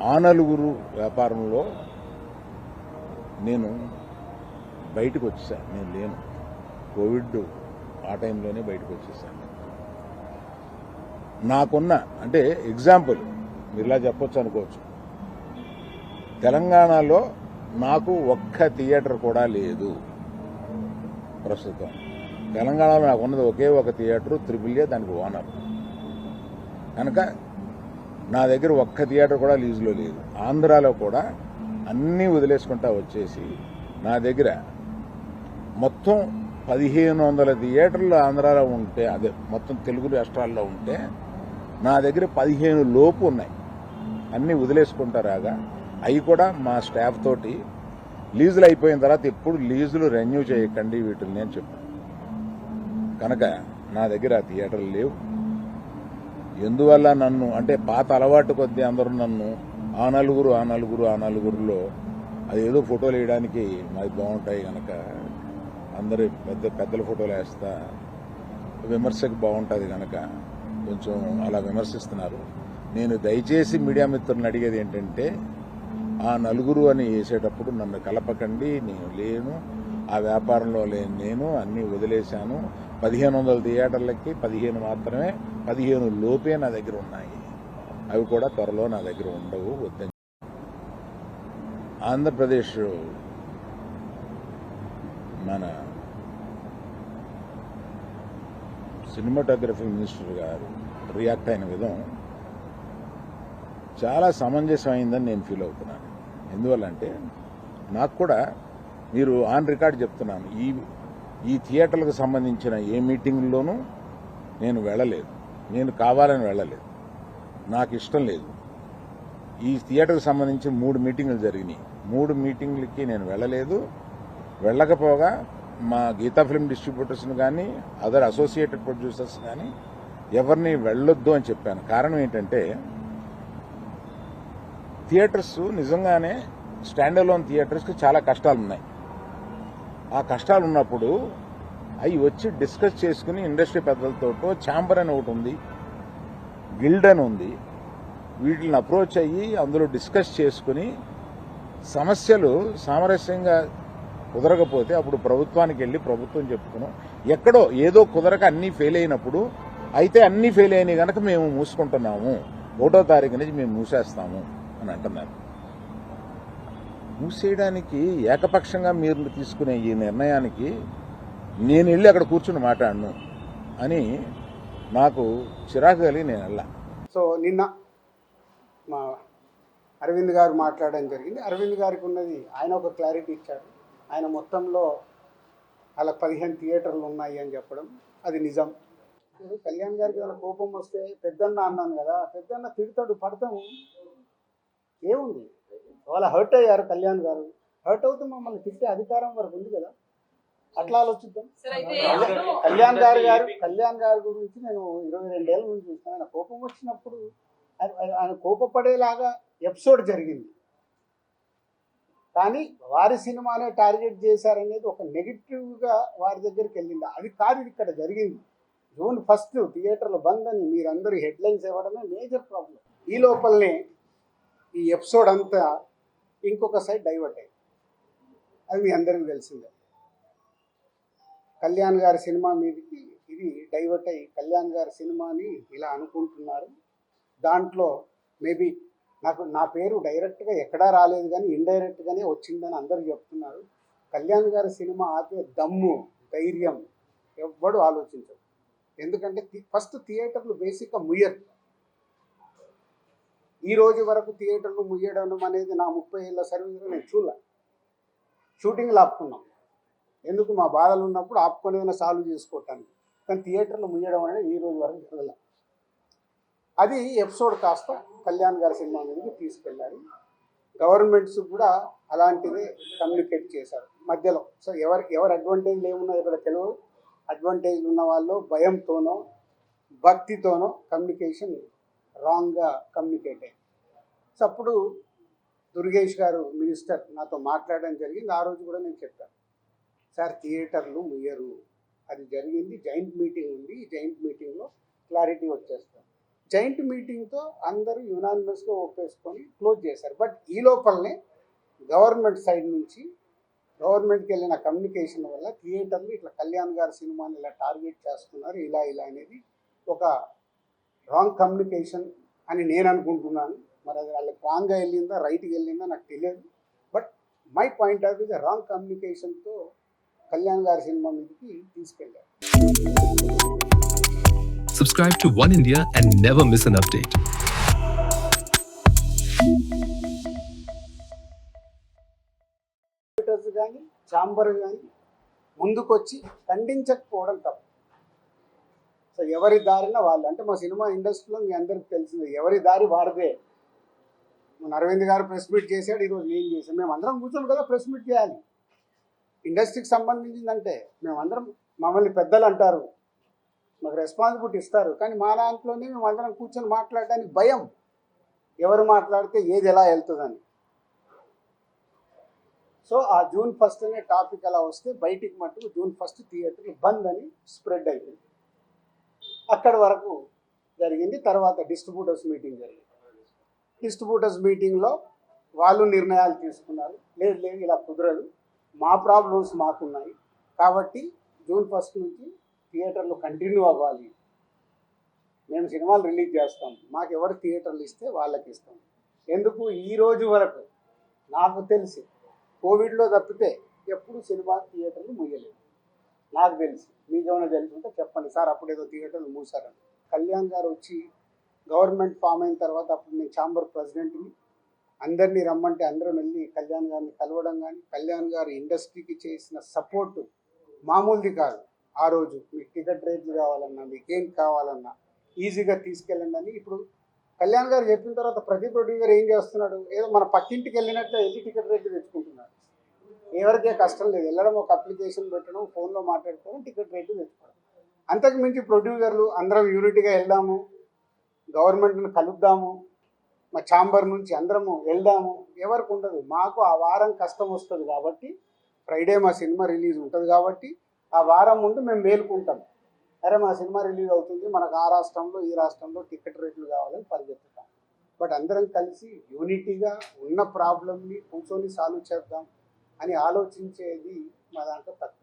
ఆ నలుగురు వ్యాపారంలో నేను బయటకు వచ్చేసాను. నేను లేను. కోవిడ్ ఆ టైంలోనే బయటకు వచ్చేసాను. నాకున్న అంటే ఎగ్జాంపుల్ మీరు ఇలా చెప్పొచ్చు అనుకోవచ్చు. తెలంగాణలో నాకు ఒక్క థియేటర్ కూడా లేదు ప్రస్తుతం. తెలంగాణలో నాకు ఉన్నది ఒకే ఒక థియేటరు, త్రిబుల్ దానికి ఓనర్. కనుక నా దగ్గర ఒక్క థియేటర్ కూడా లీజులో లేదు. ఆంధ్రాలో కూడా అన్నీ వదిలేసుకుంటా వచ్చేసి నా దగ్గర మొత్తం 1500 థియేటర్లు ఆంధ్రాలో ఉంటే, అదే మొత్తం తెలుగు రాష్ట్రాల్లో ఉంటే నా దగ్గర 15 లోపు ఉన్నాయి. అన్నీ వదిలేసుకుంటారాగా అవి కూడా మా స్టాఫ్ తోటి లీజులు అయిపోయిన తర్వాత ఎప్పుడు లీజులు రెన్యూ చేయకండి వీటిని నేను చెప్పాను. కనుక నా దగ్గర ఆ థియేటర్లు లేవు. ఎందువల్ల నన్ను అంటే పాత అలవాటు కొద్దీ అందరూ నన్ను ఆ నలుగురులో అదేదో ఫోటోలు వేయడానికి మాది బాగుంటాయి కనుక అందరూ పెద్దల ఫోటోలు వేస్తా విమర్శకు బాగుంటుంది కనుక కొంచెం అలా విమర్శిస్తున్నారు. నేను దయచేసి మీడియా మిత్రులను అడిగేది ఏంటంటే, ఆ నలుగురు అని వేసేటప్పుడు నన్ను కలపకండి. నేను లేను, ఆ వ్యాపారంలో లేను. నేను అన్నీ వదిలేశాను. 1500 థియేటర్లకి 15 మాత్రమే, 15 లోపే నా దగ్గర ఉన్నాయి. అవి కూడా త్వరలో నా దగ్గర ఉండవు. వద్దని ఆంధ్రప్రదేశ్ మన సినిమాటోగ్రఫీ మినిస్టర్ గారు రియాక్ట్ అయిన విధం చాలా సమంజసమైందని నేను ఫీల్ అవుతున్నాను. ఎందువల్లంటే నాకు కూడా మీరు ఆన్ రికార్డ్ చెప్తున్నాను, ఈ థియేటర్లకు సంబంధించిన ఏ మీటింగ్లోనూ నేను వెళ్ళలేదు. నేను కావాలని వెళ్ళలేదు, నాకు ఇష్టం లేదు. ఈ థియేటర్కి సంబంధించి 3 మీటింగులు జరిగినాయి. 3 మీటింగులకి నేను వెళ్ళలేదు. వెళ్ళకపోగా మా గీతా ఫిల్మ్ డిస్ట్రిబ్యూటర్స్ని కానీ అదర్ అసోసియేటెడ్ ప్రొడ్యూసర్స్ కానీ ఎవరిని వెళ్ళొద్దు అని చెప్పాను. కారణం ఏంటంటే థియేటర్స్ నిజంగానే స్టాండ్ అలోన్ థియేటర్స్కి చాలా కష్టాలు ఉన్నాయి. ఆ కష్టాలు ఉన్నప్పుడు అవి వచ్చి డిస్కస్ చేసుకుని ఇండస్ట్రీ పెద్దలతో ఛాంబర్ అని ఒకటి ఉంది, గిల్డ్ అని ఉంది, వీటిని అప్రోచ్ అయ్యి అందులో డిస్కస్ చేసుకుని సమస్యలు సామరస్యంగా కుదరకపోతే అప్పుడు ప్రభుత్వానికి వెళ్ళి ప్రభుత్వం చెప్పుకున్నాం. ఎక్కడో ఏదో కుదరక అన్నీ ఫెయిల్ అయినప్పుడు అయితే అన్నీ ఫెయిల్ అయినాయి కనుక మేము మూసుకుంటున్నాము, 1వ తారీఖు నుంచి మేము మూసేస్తాము అని అంటున్నారు. మూసేయడానికి ఏకపక్షంగా మీరు తీసుకునే ఈ నిర్ణయానికి నేను వెళ్ళి అక్కడ కూర్చుని మాట్లాడను అని నాకు చిరాకు కలిగి నేను వెళ్ళా. సో నిన్న మా అరవింద్ గారు మాట్లాడడం జరిగింది. అరవింద్ గారికి ఉన్నది ఆయన ఒక క్లారిటీ ఇచ్చారు. ఆయన మొత్తంలో అలా 15 థియేటర్లు ఉన్నాయి అని చెప్పడం అది నిజం. కళ్యాణ్ గారికి ఏమైనా కోపం వస్తే పెద్దన్న అన్నాను కదా, పెద్దన్న తిడతాడు, పడతాము, ఏముంది. వాళ్ళ హర్ట్ అయ్యారు కళ్యాణ్ గారు, హర్ట్ అవుతూ మమ్మల్ని తిట్టే అధికారం వరకు ఉంది కదా, అట్లా ఆలోచిద్దాం. కళ్యాణ్ గారి గురించి నేను 22 ఏళ్ళ నుంచి చూస్తాను. ఆయన కోపం వచ్చినప్పుడు ఆయన కోపపడేలాగా ఎపిసోడ్ జరిగింది. కానీ వారి సినిమానే టార్గెట్ చేశారనేది ఒక నెగిటివ్గా వారి దగ్గరికి వెళ్ళింది. అది కాదు ఇక్కడ జరిగింది. June 1 థియేటర్లు బంద్ అని మీరందరూ హెడ్లైన్స్ ఇవ్వడమే మేజర్ ప్రాబ్లం. ఈ లోపలనే ఈ ఎపిసోడ్ అంతా ఇంకొక సైడ్ డైవర్ట్ అయింది. అది మీ అందరికీ తెలిసిందే. కళ్యాణ్ గారి సినిమా మీదకి ఇది డైవర్ట్ అయ్యి కళ్యాణ్ గారి సినిమాని ఇలా అనుకుంటున్నారు. దాంట్లో మేబీ నా పేరు డైరెక్ట్గా ఎక్కడా రాలేదు కానీ ఇండైరెక్ట్గానే వచ్చిందని అందరూ చెప్తున్నారు. కళ్యాణ్ గారి సినిమా ఆపే దమ్ము, ధైర్యం ఎవ్వడు ఆలోచించరు. ఎందుకంటే ఫస్ట్ థియేటర్లు బేసిక్గా ముయ్యరు. ఈ రోజు వరకు థియేటర్లు ముయ్యడం అనేది నా 30 ఏళ్ళ సర్వీస్లో నేను చూడలే. షూటింగ్లు ఆపుకున్నాం, ఎందుకు మా బాధలు ఉన్నప్పుడు ఆపుకొని ఏమైనా సాల్వ్ చేసుకోవటానికి. కానీ థియేటర్లు ముయ్యడం అనేది ఈ రోజు వరకు జరగలే. అది ఎపిసోడ్ కాస్త కళ్యాణ్ గారి సినిమా మీదకి తీసుకెళ్ళారు. గవర్నమెంట్స్ కూడా అలాంటిది కమ్యూనికేట్ చేశారు మధ్యలో. సో ఎవరు అడ్వాంటేజ్లు ఏమున్నాయో ఇక్కడ తెలియదు. అడ్వాంటేజ్లు ఉన్న వాళ్ళు భయంతోనో భక్తితోనో కమ్యూనికేషన్ రాంగ్గా కమ్యూనికేట్ అయ్యింది. సో అప్పుడు దుర్గేష్ గారు మినిస్టర్ నాతో మాట్లాడడం జరిగింది. ఆ రోజు కూడా నేను చెప్పాను, సార్ థియేటర్లు ముయ్యరు, అది జరిగింది. జాయింట్ మీటింగ్ ఉంది, ఈ జాయింట్ మీటింగ్లో క్లారిటీ వచ్చేస్తాం. జాయింట్ మీటింగ్తో అందరూ యునానిమస్గా ఒప్పేసుకొని క్లోజ్ చేశారు. బట్ ఈ లోపలనే గవర్నమెంట్ సైడ్ నుంచి గవర్నమెంట్కి వెళ్ళిన కమ్యూనికేషన్ వల్ల థియేటర్లు ఇట్లా కళ్యాణ్ గారి సినిమాని ఇలా టార్గెట్ చేస్తున్నారు, ఇలా అనేది ఒక రాంగ్ కమ్యూనికేషన్ అని నేను అనుకుంటున్నాను. మరి అది వాళ్ళకి రాంగ్గా వెళ్ళిందా రైట్గా వెళ్ళిందా నాకు తెలియదు. But my point of view wrong కమ్యూనికేషన్తో కళ్యాణ్ గారి సినిమా మీదకి తీసుకెళ్ళారు. Subscribe to One India and never miss an update. కానీ ఛాంబర్ కానీ ముందుకొచ్చి ఖండించకపోవడం తప్పు. సో ఎవరి దారిన వాళ్ళు, అంటే మా సినిమా ఇండస్ట్రీలో మీ అందరికి తెలిసింది, ఎవరి దారి వారిదే. మన అరవింద్ గారు ప్రెస్ మీట్ చేశాడు, ఈరోజు నేను చేశాను. మేము అందరం కూర్చొని కదా ప్రెస్ మీట్ చేయాలి. ఇండస్ట్రీకి సంబంధించిందంటే మేమందరం, మమ్మల్ని పెద్దలు అంటారు, మాకు రెస్పాన్సిబిలిటీ ఇస్తారు, కానీ మా దాంట్లోనే మేము అందరం కూర్చొని మాట్లాడడానికి భయం, ఎవరు మాట్లాడితే ఏది ఎలా వెళ్తుందని. సో ఆ June 1 అనే టాపిక్ అలా వస్తే బయటికి మట్టుకు June 1 థియేటర్లు బంద్ అని స్ప్రెడ్ అయిపోయింది. అక్కడి వరకు జరిగింది. తర్వాత డిస్ట్రిబ్యూటర్స్ మీటింగ్ జరిగింది. డిస్ట్రిబ్యూటర్స్ మీటింగ్లో వాళ్ళు నిర్ణయాలు తీసుకున్నారు, లేదు ఇలా కుదరదు, మా ప్రాబ్లమ్స్ మాకున్నాయి కాబట్టి June 1 నుంచి థియేటర్లు కంటిన్యూ అవ్వాలి, మేము సినిమాలు రిలీజ్ చేస్తాం, మాకు ఎవరు థియేటర్లు ఇస్తే వాళ్ళకి ఇస్తాం. ఎందుకు ఈ రోజు వరకు నాకు తెలిసి కోవిడ్లో తప్పితే ఎప్పుడు సినిమా థియేటర్లు ముయ్యలేదు నాకు తెలిసి. మీకేమైనా తెలుసుంటే చెప్పండి సార్, అప్పుడు ఏదో థియేటర్లు మూసారని. కళ్యాణ్ గారు వచ్చి గవర్నమెంట్ ఫామ్ అయిన తర్వాత అప్పుడు నేను ఛాంబర్ ప్రెసిడెంట్ని, అందరినీ రమ్మంటే అందరం వెళ్ళి కళ్యాణ్ గారిని కలవడం కానీ, కళ్యాణ్ గారు ఇండస్ట్రీకి చేసిన సపోర్టు మామూలుది కాదు. ఆ రోజు మీకు టికెట్ రేట్లు కావాలన్నా, మీకేం కావాలన్నా ఈజీగా తీసుకెళ్ళండి అని. ఇప్పుడు కళ్యాణ్ గారు చెప్పిన తర్వాత ప్రతి ప్రొడ్యూసర్ ఏం చేస్తున్నాడు, ఏదో మన పక్కింటికి వెళ్ళినట్లే వెళ్ళి టికెట్ రేట్లు తెచ్చుకుంటున్నాడు. ఎవరికే కష్టం లేదు, వెళ్ళడం, ఒక అప్లికేషన్ పెట్టడం, ఫోన్లో మాట్లాడుకోవడం, టికెట్ రేట్లు తెచ్చుకోవడం. అంతకు మించి ప్రొడ్యూసర్లు అందరం యూనిట్గా వెళ్దాము, గవర్నమెంట్ని కలుద్దాము, మా ఛాంబర్ నుంచి అందరము వెళ్దాము, ఎవరికి ఉండదు. మాకు ఆ వారం కష్టం వస్తుంది కాబట్టి, ఫ్రైడే మా సినిమా రిలీజ్ ఉంటుంది కాబట్టి ఆ వారం ముందు మేము మేలుకుంటాం, అరే మా సినిమా రిలీజ్ అవుతుంది, మనకు ఆ రాష్ట్రంలో ఈ రాష్ట్రంలో టికెట్ రేట్లు కావాలని పరిగెత్తుతాం. బట్ అందరం కలిసి యూనిటీగా ఉన్న ప్రాబ్లమ్ని కూర్చొని సాల్వ్ చేద్దాం అని ఆలోచించేది మా దాంట్లో తక్కువ.